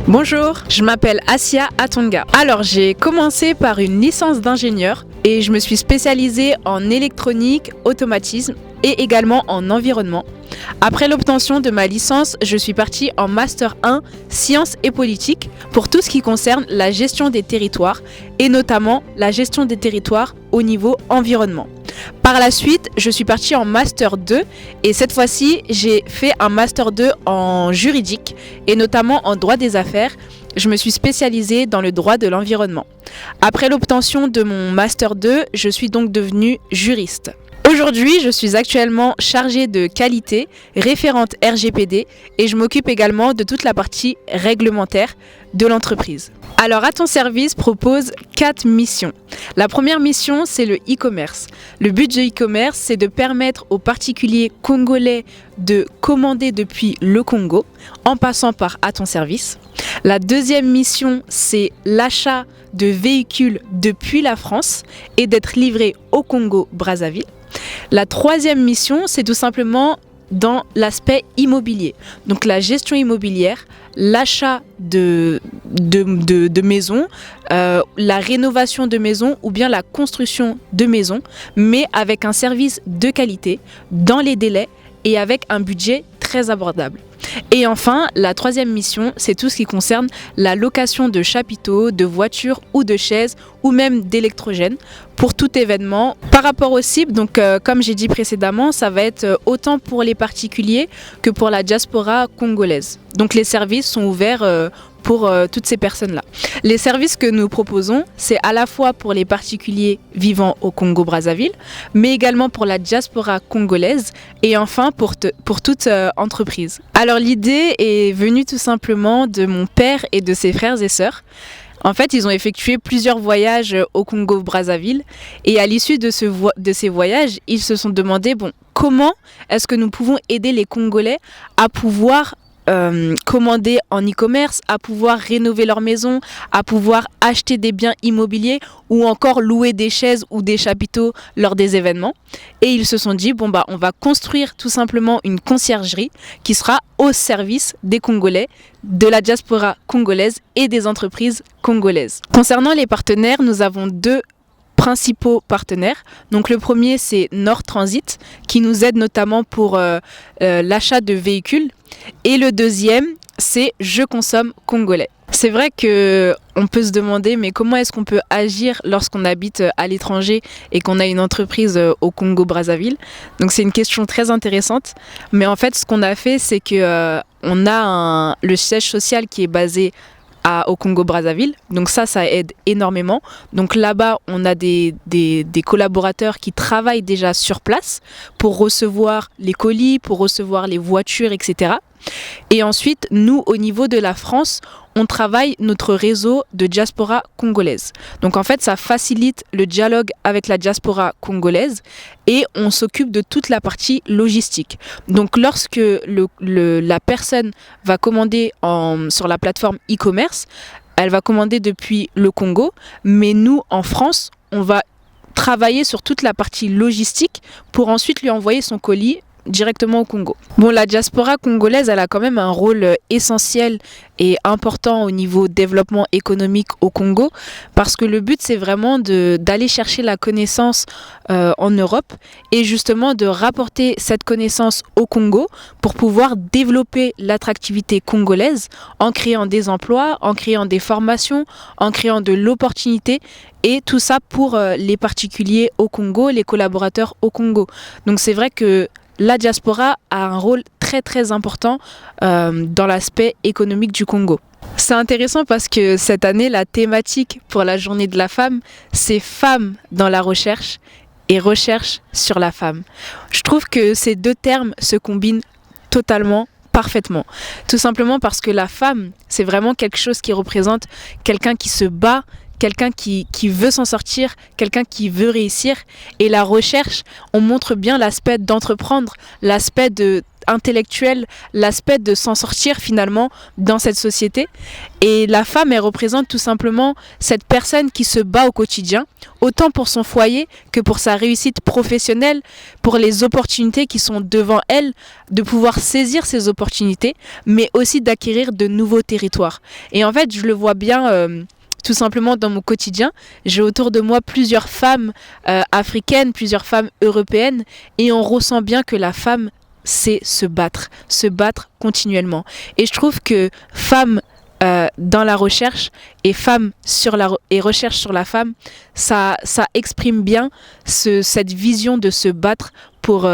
Bonjour, je m'appelle Assia Atonga. Alors j'ai commencé par une licence d'ingénieur et je me suis spécialisée en électronique, automatisme et également en environnement. Après l'obtention de ma licence, je suis partie en Master 1 Sciences et Politique pour tout ce qui concerne la gestion des territoires et notamment la gestion des territoires au niveau environnement. Par la suite, je suis partie en Master 2 et cette fois-ci, j'ai fait un Master 2 en juridique et notamment en droit des affaires. Je me suis spécialisée dans le droit de l'environnement. Après l'obtention de mon Master 2, je suis donc devenue juriste. Aujourd'hui, je suis actuellement chargée de qualité, référente RGPD et je m'occupe également de toute la partie réglementaire de l'entreprise. Alors, À ton service propose 4 missions. La première mission, c'est le e-commerce. Le but de e-commerce, c'est de permettre aux particuliers congolais de commander depuis le Congo en passant par À ton service. La deuxième mission, c'est l'achat de véhicules depuis la France et d'être livrés au Congo-Brazzaville. La troisième mission, c'est tout simplement dans l'aspect immobilier. Donc la gestion immobilière, l'achat de maisons, la rénovation de maisons ou bien la construction de maisons, mais avec un service de qualité, dans les délais et avec un budget très abordable. Et enfin, la troisième mission, c'est tout ce qui concerne la location de chapiteaux, de voitures ou de chaises ou même d'électrogènes pour tout événement. Par rapport aux cibles, donc comme j'ai dit précédemment, ça va être autant pour les particuliers que pour la diaspora congolaise. Donc les services sont ouverts pour toutes ces personnes-là. Les services que nous proposons, c'est à la fois pour les particuliers vivant au Congo-Brazzaville, mais également pour la diaspora congolaise et enfin pour toute entreprise. Alors l'idée est venue tout simplement de mon père et de ses frères et sœurs. En fait, ils ont effectué plusieurs voyages au Congo-Brazzaville et à l'issue de ces voyages, ils se sont demandé, comment est-ce que nous pouvons aider les Congolais à pouvoir commander en e-commerce, à pouvoir rénover leur maison, à pouvoir acheter des biens immobiliers ou encore louer des chaises ou des chapiteaux lors des événements. Et ils se sont dit, on va construire tout simplement une conciergerie qui sera au service des Congolais, de la diaspora congolaise et des entreprises congolaises. Concernant les partenaires, nous avons 2 principaux partenaires. Donc le premier, c'est Nord Transit qui nous aide notamment pour l'achat de véhicules. Et le deuxième, c'est Je consomme congolais. C'est vrai qu'on peut se demander, mais comment est-ce qu'on peut agir lorsqu'on habite à l'étranger et qu'on a une entreprise au Congo-Brazzaville? Donc c'est une question très intéressante. Mais en fait, ce qu'on a fait, c'est qu'on a le siège social qui est basé au Congo-Brazzaville. Donc ça aide énormément. Donc là-bas, on a des collaborateurs qui travaillent déjà sur place pour recevoir les colis, pour recevoir les voitures, etc. Et ensuite, nous, au niveau de la France, on travaille notre réseau de diaspora congolaise. Donc en fait, ça facilite le dialogue avec la diaspora congolaise et on s'occupe de toute la partie logistique. Donc lorsque la personne va commander sur la plateforme e-commerce, elle va commander depuis le Congo, mais nous, en France, on va travailler sur toute la partie logistique pour ensuite lui envoyer son colis directement au Congo. La diaspora congolaise, elle a quand même un rôle essentiel et important au niveau développement économique au Congo parce que le but, c'est vraiment d'aller chercher la connaissance en Europe et justement de rapporter cette connaissance au Congo pour pouvoir développer l'attractivité congolaise en créant des emplois, en créant des formations, en créant de l'opportunité et tout ça pour les particuliers au Congo, les collaborateurs au Congo. Donc c'est vrai que la diaspora a un rôle très très important dans l'aspect économique du Congo. C'est intéressant parce que cette année, la thématique pour la journée de la femme, c'est femmes dans la recherche et recherche sur la femme. Je trouve que ces 2 termes se combinent totalement, parfaitement. Tout simplement parce que la femme, c'est vraiment quelque chose qui représente quelqu'un qui se bat, quelqu'un qui veut s'en sortir, quelqu'un qui veut réussir. Et la recherche, on montre bien l'aspect d'entreprendre, l'aspect intellectuel, l'aspect de s'en sortir finalement dans cette société. Et la femme, elle représente tout simplement cette personne qui se bat au quotidien, autant pour son foyer que pour sa réussite professionnelle, pour les opportunités qui sont devant elle, de pouvoir saisir ces opportunités, mais aussi d'acquérir de nouveaux territoires. Et en fait, je le vois bien tout simplement dans mon quotidien. J'ai autour de moi plusieurs femmes africaines, plusieurs femmes européennes, et on ressent bien que la femme, c'est se battre continuellement. Et je trouve que femme dans la recherche et femme et recherche sur la femme, ça exprime bien cette vision de se battre pour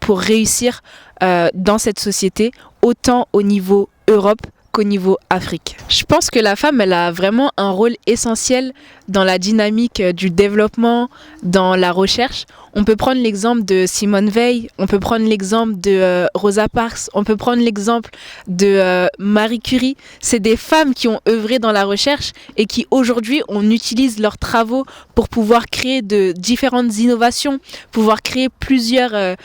réussir dans cette société, autant au niveau Europe qu'au niveau Afrique. Je pense que la femme, elle a vraiment un rôle essentiel dans la dynamique du développement, dans la recherche. On peut prendre l'exemple de Simone Veil, on peut prendre l'exemple de Rosa Parks, on peut prendre l'exemple de Marie Curie. C'est des femmes qui ont œuvré dans la recherche et qui aujourd'hui, on utilise leurs travaux pour pouvoir créer de différentes innovations, pouvoir créer plusieurs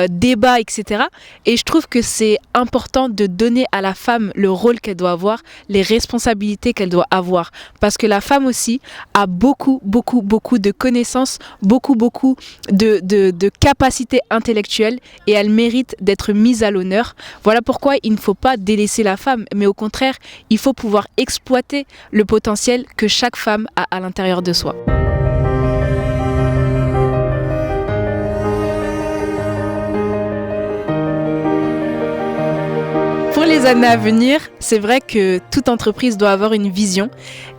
débats, etc. Et je trouve que c'est important de donner à la femme le rôle qu'elle doit avoir, les responsabilités qu'elle doit avoir. Parce que la femme aussi a beaucoup de connaissances, beaucoup de capacités intellectuelles et elle mérite d'être mise à l'honneur. Voilà pourquoi il ne faut pas délaisser la femme, mais au contraire, il faut pouvoir exploiter le potentiel que chaque femme a à l'intérieur de soi. Pour les années à venir, c'est vrai que toute entreprise doit avoir une vision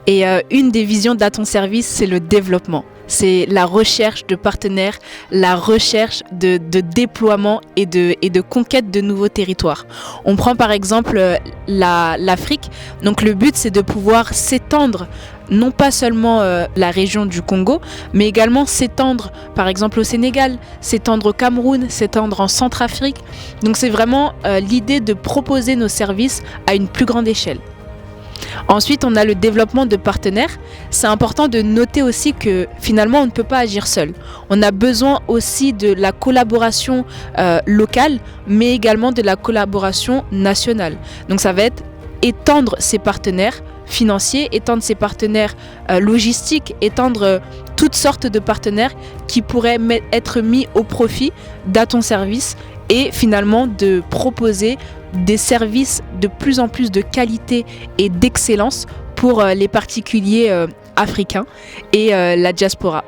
et une des visions d'Aton Service, c'est le développement. C'est la recherche de partenaires, la recherche de déploiement et de conquête de nouveaux territoires. On prend par exemple l'Afrique. Donc le but, c'est de pouvoir s'étendre, non pas seulement la région du Congo, mais également s'étendre par exemple au Sénégal, s'étendre au Cameroun, s'étendre en Centrafrique. Donc c'est vraiment l'idée de proposer nos services à une plus grande échelle. Ensuite, on a le développement de partenaires. C'est important de noter aussi que finalement, on ne peut pas agir seul. On a besoin aussi de la collaboration locale, mais également de la collaboration nationale. Donc ça va être étendre ses partenaires financiers, étendre ses partenaires logistiques, étendre toutes sortes de partenaires qui pourraient être mis au profit d'Aton Service et finalement de proposer des services de plus en plus de qualité et d'excellence pour les particuliers africains et la diaspora.